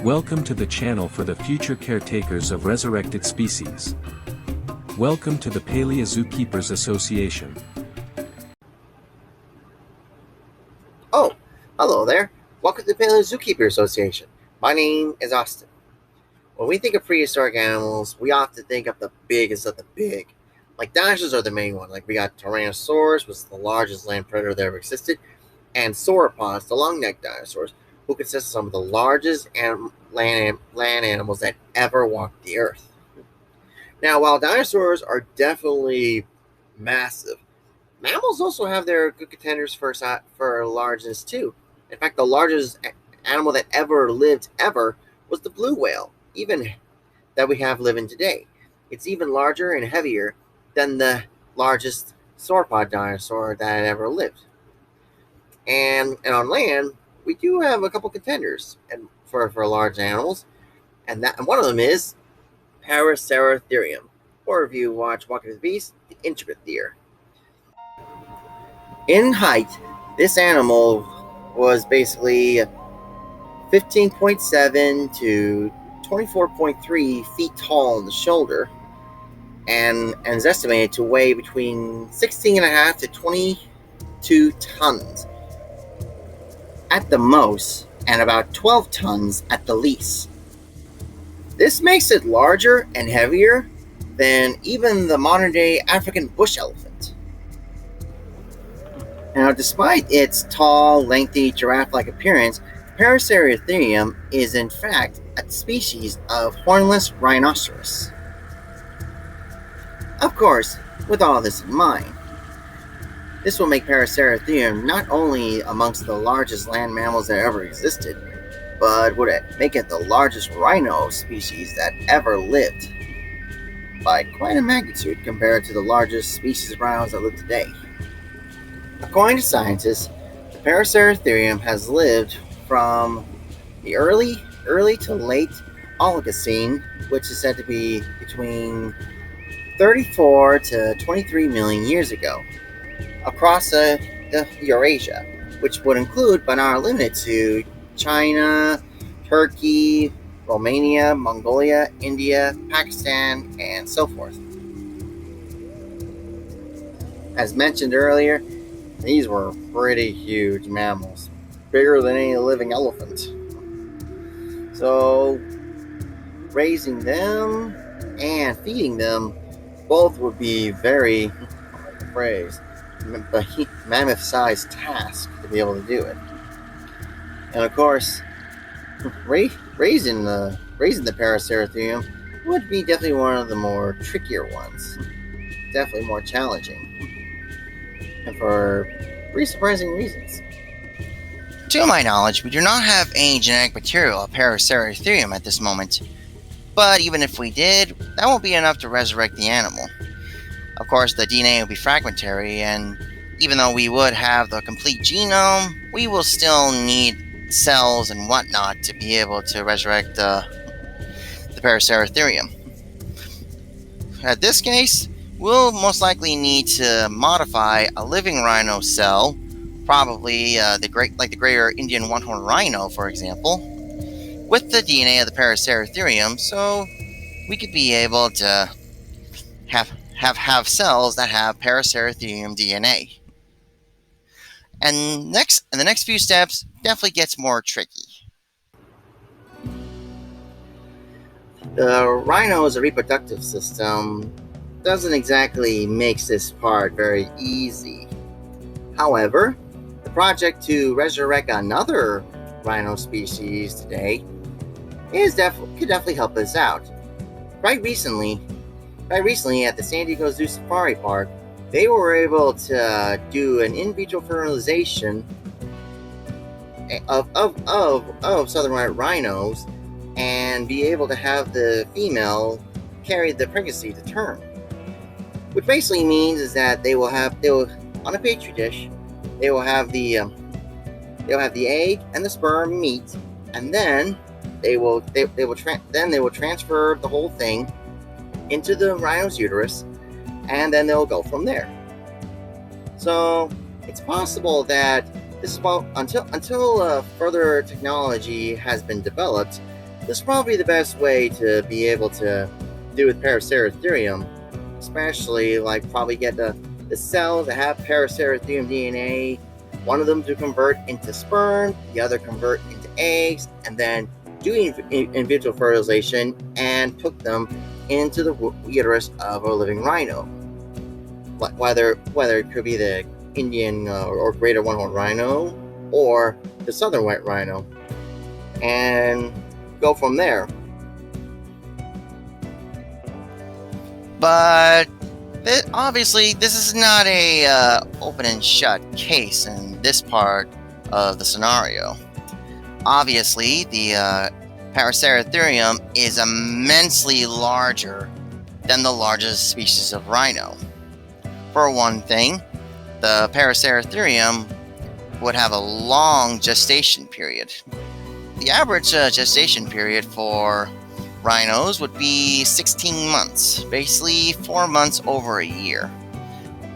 Welcome to the channel for the future caretakers of resurrected species. Welcome to the Paleo-Zoo-Keepers Association. Oh, hello there. Welcome to the Paleo-Zoo-Keeper Association. My name is Austin. When we think of prehistoric animals, we often think of the biggest of the big. Like dinosaurs are the main one. Like we got Tyrannosaurus, which was the largest land predator that ever existed, and sauropods, the long-necked dinosaurs, who consist of some of the largest land animals that ever walked the earth. Now, while dinosaurs are definitely massive, mammals also have their good contenders for largeness too. In fact, the largest animal that ever lived was the blue whale, even that we have living today. It's even larger and heavier than the largest sauropod dinosaur that ever lived. And on land, we do have a couple contenders for large animals, and one of them is Paraceratherium, or if you watch Walking with the Beast, the intricate deer. In height, this animal was basically 15.7 to 24.3 feet tall on the shoulder, and is estimated to weigh between 16.5 to 22 tons at the most, and about 12 tons at the least. This makes it larger and heavier than even the modern-day African bush elephant. Now, despite its tall, lengthy, giraffe-like appearance, Paraceratherium is in fact a species of hornless rhinoceros. Of course, with all this in mind, this will make Paraceratherium not only amongst the largest land mammals that ever existed, but would make it the largest rhino species that ever lived, by quite a magnitude compared to the largest species of rhinos that live today. According to scientists, the Paraceratherium has lived from the early to late Oligocene, which is said to be between 34 to 23 million years ago, across the Eurasia, which would include but not limited to China, Turkey, Romania, Mongolia, India, Pakistan, and so forth. As mentioned earlier, these were pretty huge mammals, bigger than any living elephant. So, raising them and feeding them both would be very, mammoth-sized task to be able to do it. And of course, raising the Paraceratherium would be definitely one of the more trickier ones. Definitely more challenging. And for pretty surprising reasons. To my knowledge, we do not have any genetic material of Paraceratherium at this moment. But even if we did, that won't be enough to resurrect the animal. Of course, the DNA will be fragmentary, and even though we would have the complete genome, we will still need cells and whatnot to be able to resurrect the Paraceratherium. At this case, we'll most likely need to modify a living rhino cell, probably the greater Indian one-horned rhino, for example, with the DNA of the Paraceratherium, so we could be able to have cells that have Paraceratherium DNA. And the next few steps definitely gets more tricky. The rhino's reproductive system doesn't exactly make this part very easy. However, the project to resurrect another rhino species today could definitely help us out. Right recently at the San Diego Zoo Safari Park, they were able to do an in vitro fertilization of southern white rhinos and be able to have the female carry the pregnancy to term. Which basically means is that they will on a petri dish, they will have the egg and the sperm meet, and then they will transfer the whole thing into the rhino's uterus, and then they'll go from there. So it's possible that this is until further technology has been developed, This is probably the best way to be able to do with Paraceratherium, especially like probably get the cells that have Paraceratherium DNA, one of them to convert into sperm, the other convert into eggs, and then do in vitro fertilization and put them into the uterus of a living rhino. Whether it could be the Indian or greater one-horned rhino or the southern white rhino, and go from there. But obviously, this is not a open and shut case in this part of the scenario. Obviously, the Paraceratherium is immensely larger than the largest species of rhino. For one thing, the Paraceratherium would have a long gestation period. The average gestation period for rhinos would be 16 months, basically 4 months over a year.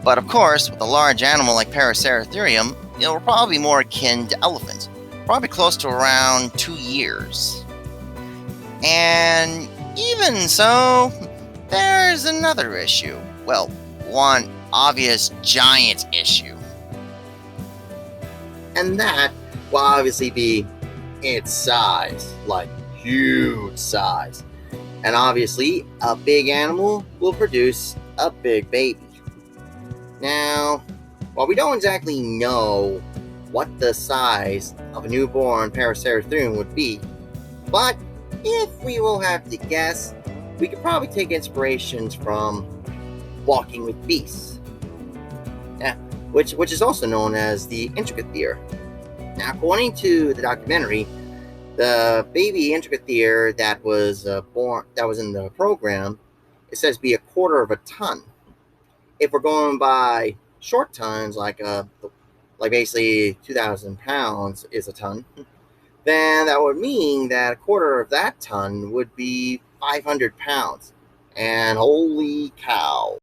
But of course, with a large animal like Paraceratherium, it will probably be more akin to elephants, probably close to around 2 years. And even so, there's another issue. Well, one obvious giant issue. And that will obviously be its size, like huge size. And obviously, a big animal will produce a big baby. Now, while we don't exactly know what the size of a newborn Paraceratherium would be, but if we will have to guess, we could probably take inspirations from Walking with Beasts, which is also known as the Intricatheer. Now, according to the documentary, the baby Intricatheer that was in the program, it says be 1/4 of a ton. If we're going by short tons, like basically 2,000 pounds is a ton, then that would mean that 1/4 of that ton would be 500 pounds. And holy cow.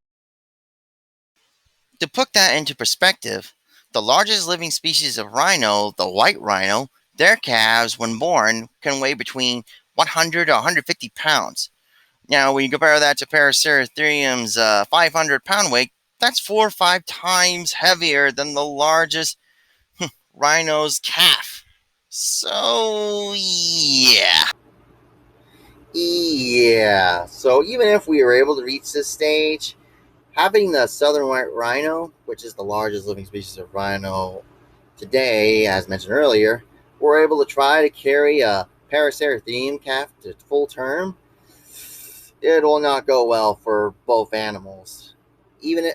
To put that into perspective, the largest living species of rhino, the white rhino, their calves, when born, can weigh between 100 to 150 pounds. Now, when you compare that to Paraceratherium's 500-pound weight, that's 4 or 5 times heavier than the largest rhino's calf. So, yeah. Yeah, so even if we were able to reach this stage, having the southern white rhino, which is the largest living species of rhino today, as mentioned earlier, we're able to try to carry a Paraceratherium calf to full term. It will not go well for both animals. I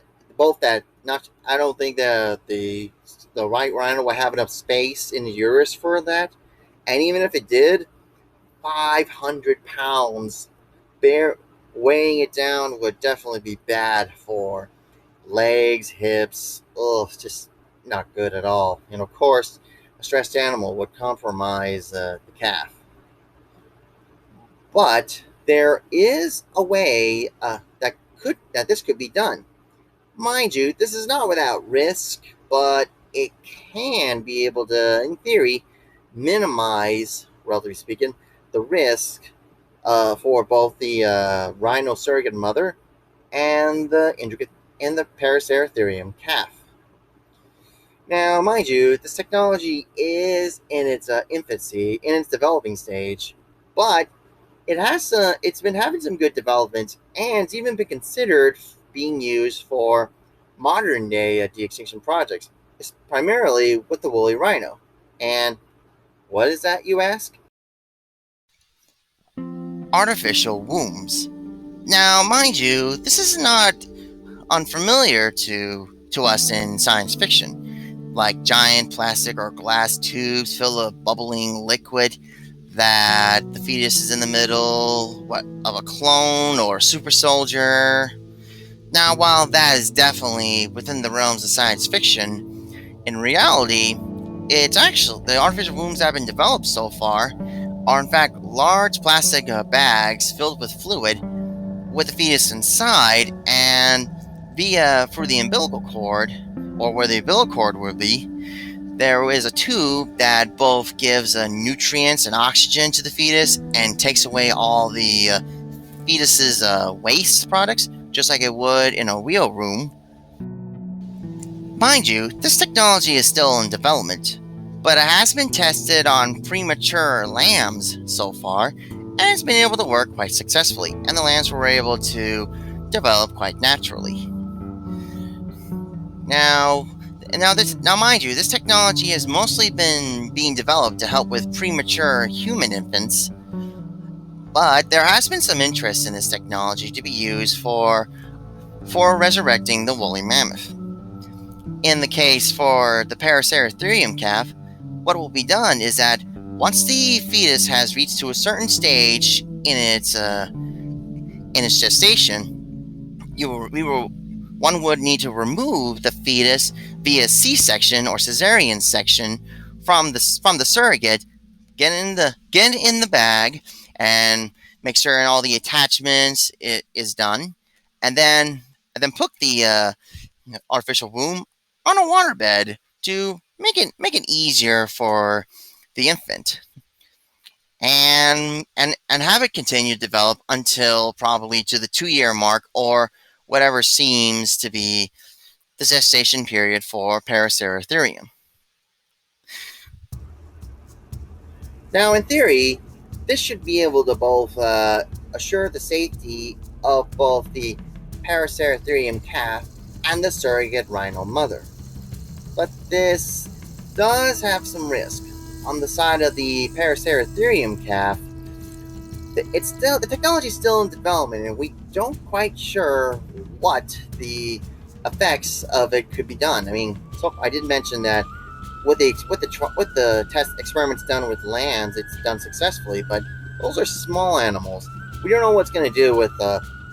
don't think that the white rhino will have enough space in the uterus for that. And even if it did, 500 pounds, weighing it down would definitely be bad for legs, hips. Oh, it's just not good at all. And of course, a stressed animal would compromise the calf. But there is a way that this could be done. Mind you, this is not without risk, but it can be able to, in theory, minimize, relatively speaking, the risk for both the rhino surrogate mother and the Paraceratherium calf. Now, mind you, this technology is in its infancy, in its developing stage, but it's been having some good developments, and it's even been considered being used for modern day de-extinction projects, primarily with the woolly rhino. And what is that, you ask? Artificial wombs. Now, mind you, this is not unfamiliar to us in science fiction, like giant plastic or glass tubes filled with bubbling liquid that the fetus is in the middle of a clone or super soldier. Now, while that is definitely within the realms of science fiction, in reality, it's actually the artificial wombs that have been developed so far are in fact large plastic bags filled with fluid with the fetus inside, and through the umbilical cord, or where the umbilical cord would be, there is a tube that both gives nutrients and oxygen to the fetus and takes away all the fetus's waste products, just like it would in a real room. Mind you, this technology is still in development, but it has been tested on premature lambs so far, and it's been able to work quite successfully, and the lambs were able to develop quite naturally. Now, mind you, this technology has mostly been being developed to help with premature human infants, but there has been some interest in this technology to be used for resurrecting the woolly mammoth. In the case for the Paraceratherium calf, what will be done is that once the fetus has reached to a certain stage in its gestation, one would need to remove the fetus via C-section or cesarean section from the surrogate, get in the bag, and make sure all the attachments is done, and then put the artificial womb on a waterbed to make it easier for the infant, and have it continue to develop until probably to the 2-year mark, or whatever seems to be the gestation period for Paraceratherium. Now, in theory, this should be able to both assure the safety of both the Paraceratherium calf and the surrogate rhino mother. But this does have some risk. On the side of the Paraceratherium calf, the technology is still in development, and we don't quite sure what the effects of it could be done. I mean, so I did mention that with the test experiments done with lambs, it's done successfully, but those are small animals. We don't know what's going to do with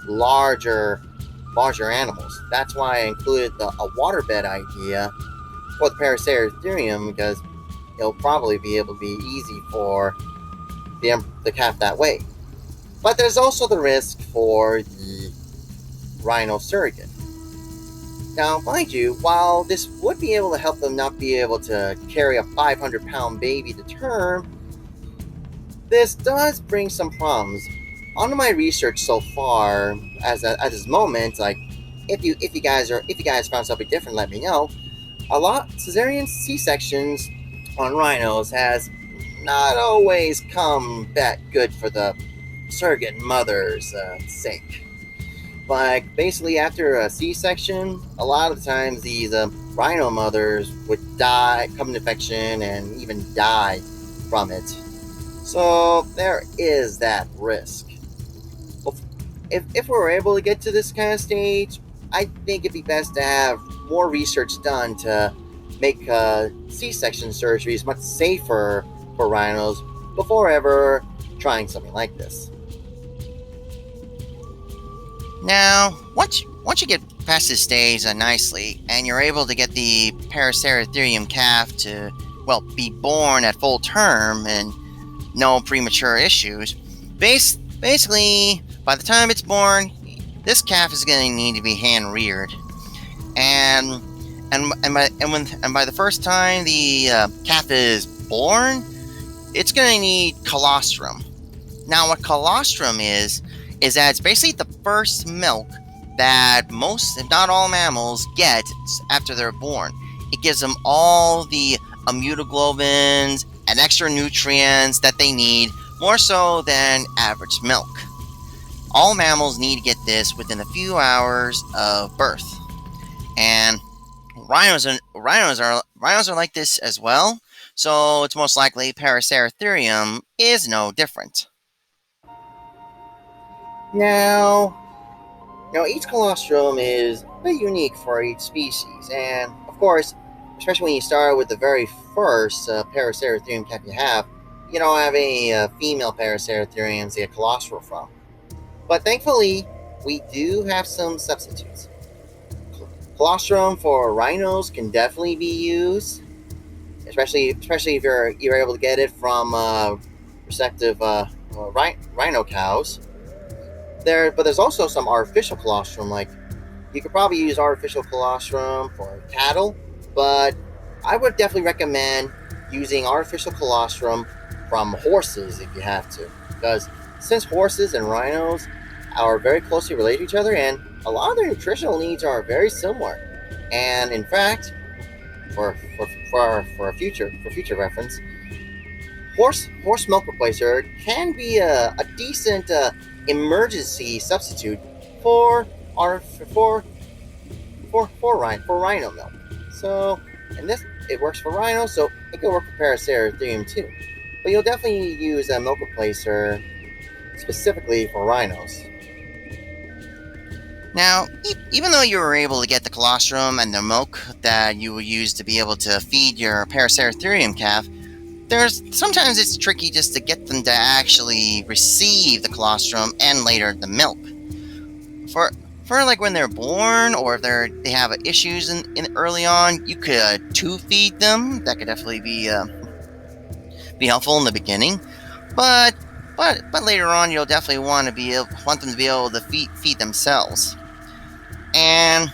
larger animals. That's why I included a waterbed idea for the Paraceratherium, because it'll probably be able to be easy for the calf that way. But there's also the risk for the rhino surrogate. Now, mind you, while this would be able to help them not be able to carry a 500-pound baby to term, this does bring some problems. On my research so far, at this moment, like if you guys found something different, let me know. A lot cesarean C-sections on rhinos has not always come that good for the surrogate mother's sake. Like, basically, after a C-section, a lot of the times these rhino mothers would die, come into infection, and even die from it. So there is that risk. If we're able to get to this kind of stage, I think it'd be best to have more research done to make C-section surgeries much safer for rhinos before ever trying something like this. Now, once you get past this stage nicely, and you're able to get the Paraceratherium calf to, be born at full term and no premature issues, basically, by the time it's born, this calf is going to need to be hand-reared, and by the first time the calf is born, it's going to need colostrum. Now, what colostrum is that it's basically the first milk that most, if not all, mammals get after they're born. It gives them all the immunoglobulins and extra nutrients that they need, more so than average milk. All mammals need to get this within a few hours of birth, and rhinos are like this as well. So it's most likely Paraceratherium is no different. Now, each colostrum is very unique for each species, and of course, especially when you start with the very first Paraceratherium calf you don't have any female Paraceratheriums to get colostrum from. But thankfully, we do have some substitutes. Colostrum for rhinos can definitely be used, especially if you're able to get it from receptive rhino cows. But there's also some artificial colostrum. Like, you could probably use artificial colostrum for cattle, but I would definitely recommend using artificial colostrum from horses if you have to, because since horses and rhinos are very closely related to each other, and a lot of their nutritional needs are very similar. And in fact, for future reference, horse milk replacer can be a decent emergency substitute for our for rhino milk. So, and this it works for rhino, so it can work for Paraceratherium too. But you'll definitely use a milk replacer specifically for rhinos. Now, even though you were able to get the colostrum and the milk that you will use to be able to feed your Paraceratherium calf, sometimes it's tricky just to get them to actually receive the colostrum and later the milk. For like when they're born or if they have issues in early on, you could tube feed them. That could definitely be helpful in the beginning, but later on you'll definitely want them to be able to feed themselves, and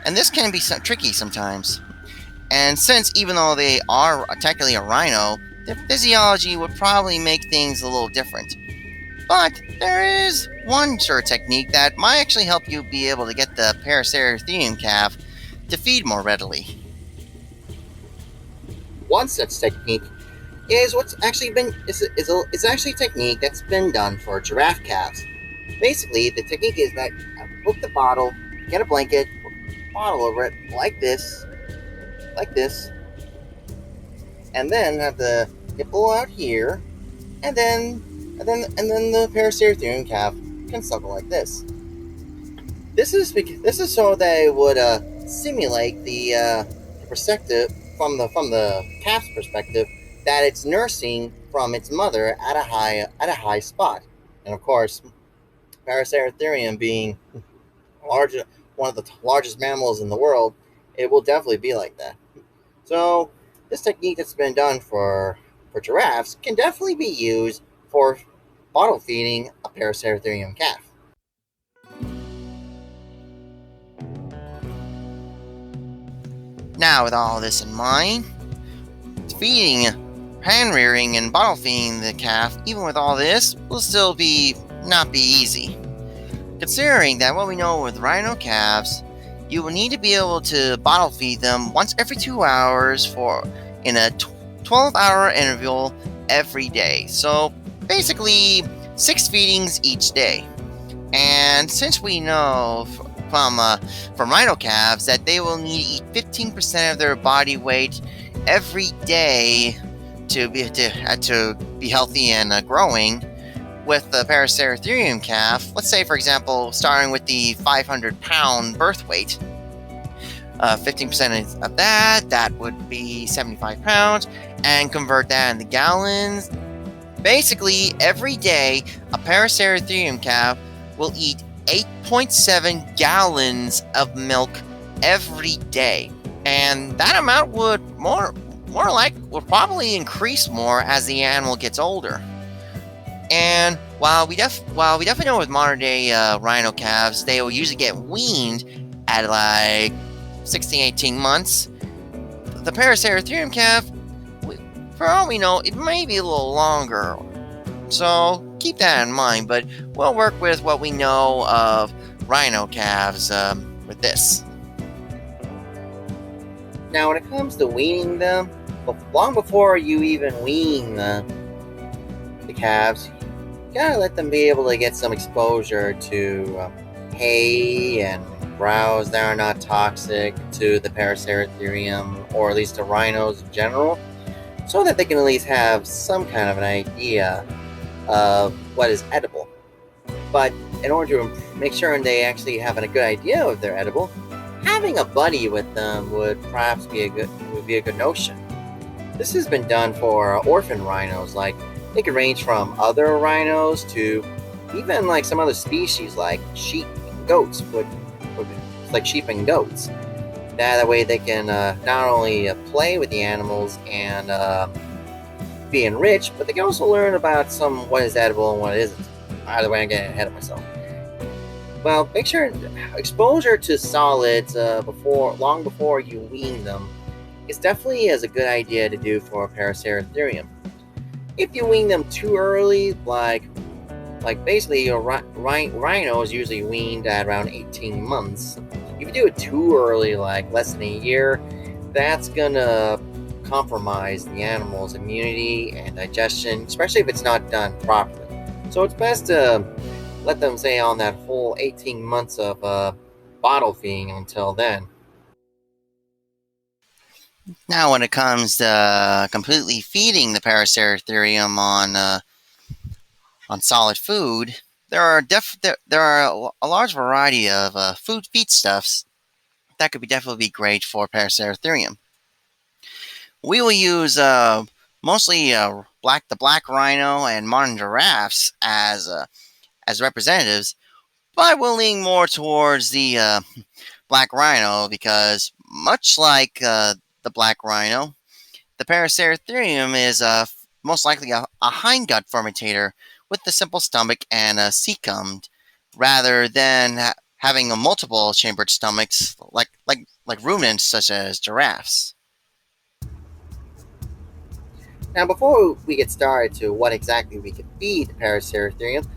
this can be tricky sometimes. And since even though they are technically a rhino, their physiology would probably make things a little different. But there is one sure technique that might actually help you be able to get the Paraceratherium calf to feed more readily. One such technique is what's actually been is actually a technique that's been done for giraffe calves. Basically, the technique is that put the bottle, get a blanket, put the bottle over it like this, and then have the nipple out here, and then the Paraceratherium calf can suckle like this. This is so that it would simulate the perspective from the calf's perspective that it's nursing from its mother at a high spot. And of course, Paraceratherium being one of the largest mammals in the world, it will definitely be like that. So this technique that's been done for giraffes can definitely be used for bottle feeding a Paraceratherium calf. Now, with all this in mind, feeding, hand rearing, and bottle feeding the calf, even with all this, will still not be easy. Considering that what we know with rhino calves, you will need to be able to bottle feed them once every 2 hours in a 12-hour interval every day. So basically 6 feedings each day. And since we know from rhino calves that they will need to eat 15% of their body weight every day to be healthy and growing, with the Paraceratherium calf, let's say for example starting with the 500-pound birth weight, 15% of that would be 75 pounds, and convert that into gallons. Basically, every day, a Paraceratherium calf will eat 8.7 gallons of milk every day. And that amount would would probably increase more as the animal gets older. And while we definitely know with modern day rhino calves, they will usually get weaned at like 16, 18 months. The Paraceratherium calf, for all we know, it may be a little longer. So keep that in mind, but we'll work with what we know of rhino calves with this. Now, when it comes to weaning them, long before you even wean the calves, you gotta let them be able to get some exposure to hay and browse that are not toxic to the Paraceratherium, or at least to rhinos in general, so that they can at least have some kind of an idea of what is edible. But in order to make sure they actually have a good idea if they're edible, having a buddy with them would perhaps be a good notion. This has been done for orphan rhinos. Like, they could range from other rhinos to even like some other species like sheep and goats like sheep and goats. That way they can not only play with the animals and be enriched, but they can also learn about what is edible and what isn't. Either way, I'm getting ahead of myself. Well, make sure exposure to solids long before you wean them it's definitely is a good idea to do for a Paraceratherium. If you wean them too early, like basically your rhino is usually weaned at around 18 months. If you do it too early, like less than a year, that's gonna compromise the animal's immunity and digestion, especially if it's not done properly. So it's best to let them stay on that whole 18 months of bottle feeding until then. Now, when it comes to completely feeding the Paraceratherium on solid food, there are a large variety of food feedstuffs that could definitely be great for Paraceratherium. We will use mostly the black rhino and modern giraffes as representatives, but we'll lean more towards the black rhino because, much like the black rhino, the Paraceratherium is most likely a hindgut fermentator with a simple stomach and a cecum, rather than having a multiple chambered stomachs like ruminants such as giraffes. Now, before we get started to what exactly we can feed the Paraceratherium,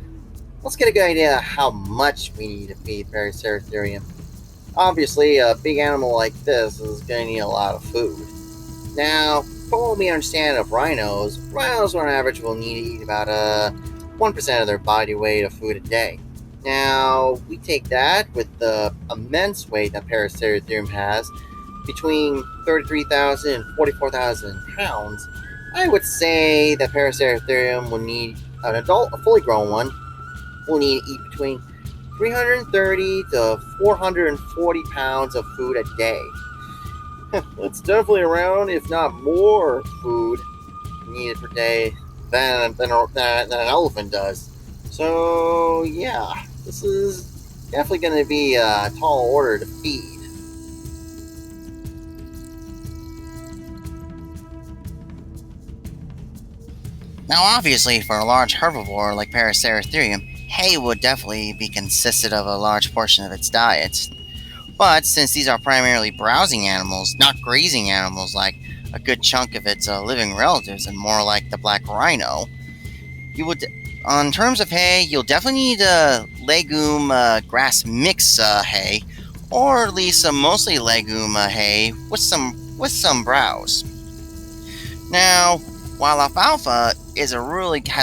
let's get a good idea of how much we need to feed Paraceratherium. Obviously, a big animal like this is going to need a lot of food. Now, from what we understand of rhinos on average will need to eat about 1% of their body weight of food a day. Now, we take that with the immense weight that Paraceratherium has, between 33,000 and 44,000 pounds. I would say that Paraceratherium will need a fully grown one, will need to eat between 330 to 440 pounds of food a day. That's definitely around, if not more, food needed per day than an elephant does. So, yeah, this is definitely going to be a tall order to feed. Now, obviously, for a large herbivore like Paraceratherium, hay would definitely be consisted of a large portion of its diet. But since these are primarily browsing animals, not grazing animals like a good chunk of its living relatives and more like the black rhino, you would, on terms of hay, you'll definitely need a legume grass mix hay, or at least a mostly legume hay with some browse. Now, while alfalfa has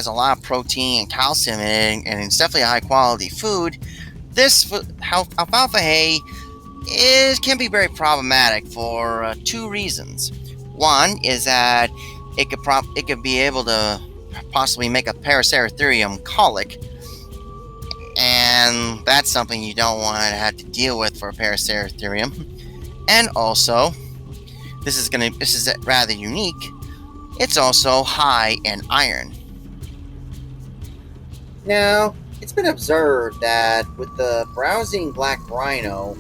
a lot of protein and calcium in it, and it's definitely a high quality food, alfalfa hay can be very problematic for two reasons. One is that it could be able to possibly make a Paraceratherium colic, and that's something you don't want to have to deal with for a Paraceratherium. And also, this is rather unique. It's also high in iron. Now, it's been observed that with the browsing black rhino,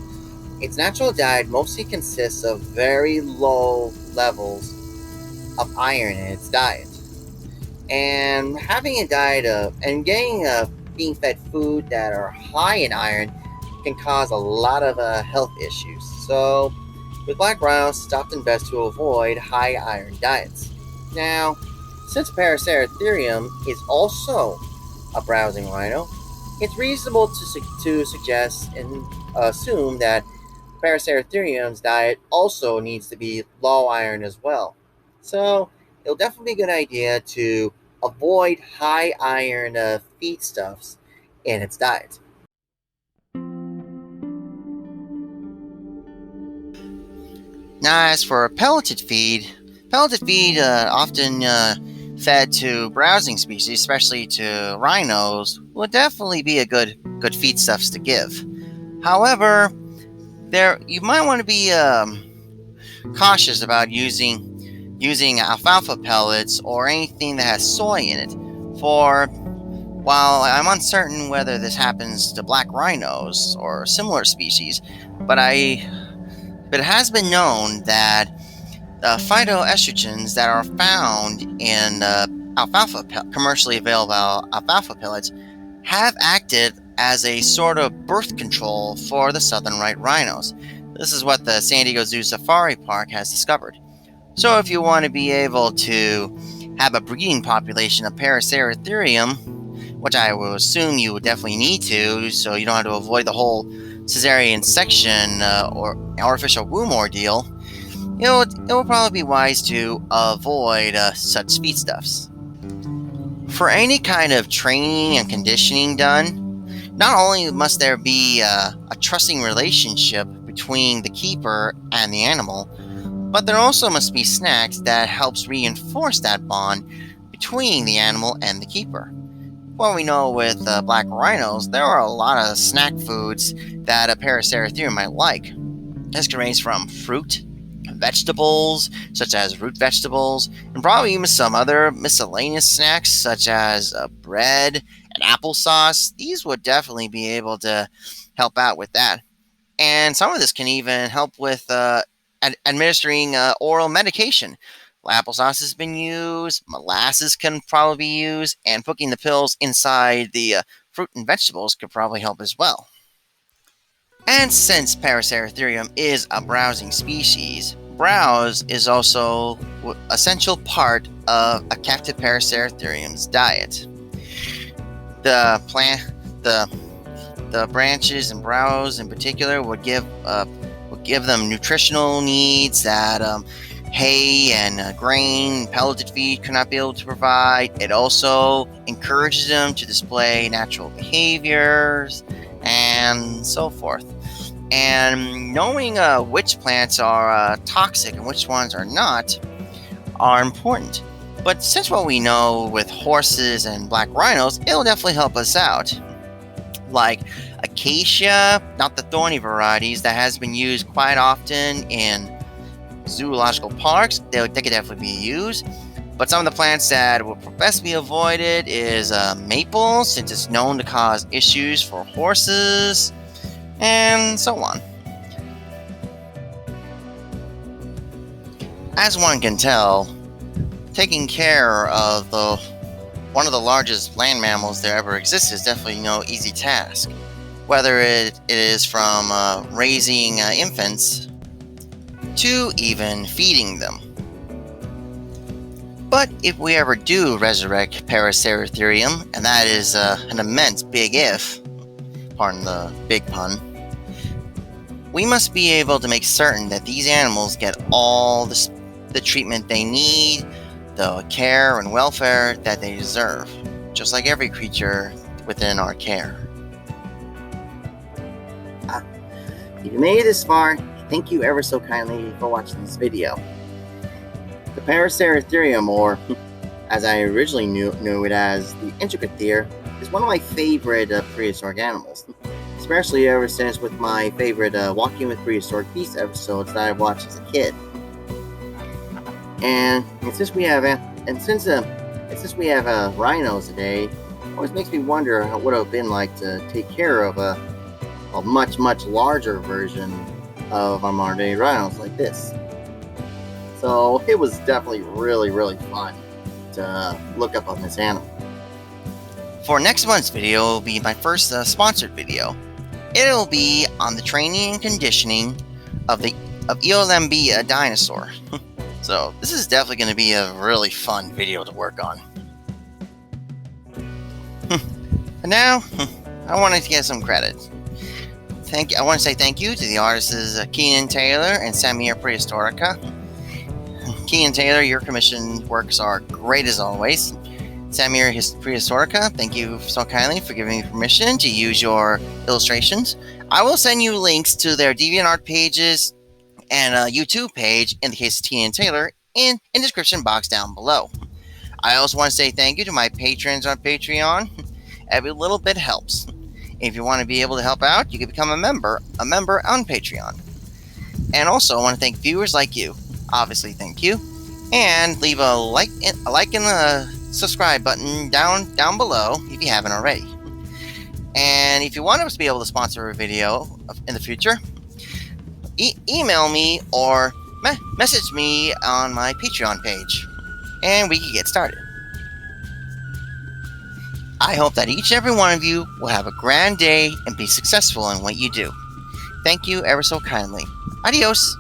its natural diet mostly consists of very low levels of iron in its diet. And having a diet being fed food that are high in iron can cause a lot of health issues. So, with black rhinos, it's often best to avoid high iron diets. Now, since Paraceratherium is also a browsing rhino, it's reasonable to suggest and assume that Paraceratherium's diet also needs to be low iron as well. So, it'll definitely be a good idea to avoid high iron feedstuffs in its diet. Now, as for pelleted feed often fed to browsing species, especially to rhinos, will definitely be a good feedstuffs to give. However, you might want to be cautious about using alfalfa pellets or anything that has soy in it. For while I'm uncertain whether this happens to black rhinos or similar species, but it has been known that the phytoestrogens that are found in commercially available alfalfa pellets have acted as a sort of birth control for the southern right rhinos. This is what the San Diego Zoo Safari Park has discovered. So if you want to be able to have a breeding population of Paraceratherium, which I will assume you would definitely need to, so you don't have to avoid the whole cesarean section or artificial womb ordeal, it will probably be wise to avoid such feedstuffs. For any kind of training and conditioning done, not only must there be a trusting relationship between the keeper and the animal, but there also must be snacks that helps reinforce that bond between the animal and the keeper. Well, we know with black rhinos, there are a lot of snack foods that a Paraceratherium might like. This can range from fruit, vegetables, such as root vegetables, and probably even some other miscellaneous snacks, such as bread and applesauce. These would definitely be able to help out with that. And some of this can even help with administering oral medication. Applesauce has been used, molasses can probably be used, and putting the pills inside the fruit and vegetables could probably help as well. And since Paraceratherium is a browsing species, browse is also an essential part of a captive Paraceratherium's diet. The branches and browse in particular would give them nutritional needs that hay and grain, pelleted feed could not be able to provide. It also encourages them to display natural behaviors and so forth. And knowing which plants are toxic and which ones are not are important. But since what we know with horses and black rhinos, it'll definitely help us out. Like acacia, not the thorny varieties, that has been used quite often in zoological parks. They could definitely be used. But some of the plants that would best be avoided is maple, since it's known to cause issues for horses, and so on. As one can tell, taking care of one of the largest land mammals there ever exists is definitely no easy task. Whether it is from raising infants to even feeding them. But if we ever do resurrect Paraceratherium, and that is an immense big if, pardon the big pun, we must be able to make certain that these animals get all the treatment they need, the care and welfare that they deserve, just like every creature within our care. If you made it this far, thank you ever so kindly for watching this video. The Paraceratherium, or as I originally knew it as the Intricateer, is one of my favorite prehistoric animals, especially ever since with my favorite Walking with Prehistoric Beasts episodes that I watched as a kid. And since we have rhinos today, it always makes me wonder what it would have been like to take care of a much larger version of our modern day rhinos like this. So it was definitely really fun to look up on this animal. For next month's video, will be my first sponsored video. It'll be on the training and conditioning of Eolambe, a dinosaur. So this is definitely going to be a really fun video to work on. And now, I wanted to get some credit. I want to say thank you to the artists Keenan Taylor and SameerPrehistorica. Keenan Taylor, your commissioned works are great as always. SameerPrehistorica, thank you so kindly for giving me permission to use your illustrations. I will send you links to their DeviantArt pages and a YouTube page, in the case of Keenan Taylor, in the description box down below. I also want to say thank you to my patrons on Patreon. Every little bit helps. If you want to be able to help out, you can become a member on Patreon. And also, I want to thank viewers like you. Obviously, thank you. And leave a like and a subscribe button down below if you haven't already. And if you want us to be able to sponsor a video in the future, email me or message me on my Patreon page, and we can get started. I hope that each and every one of you will have a grand day and be successful in what you do. Thank you ever so kindly. Adios.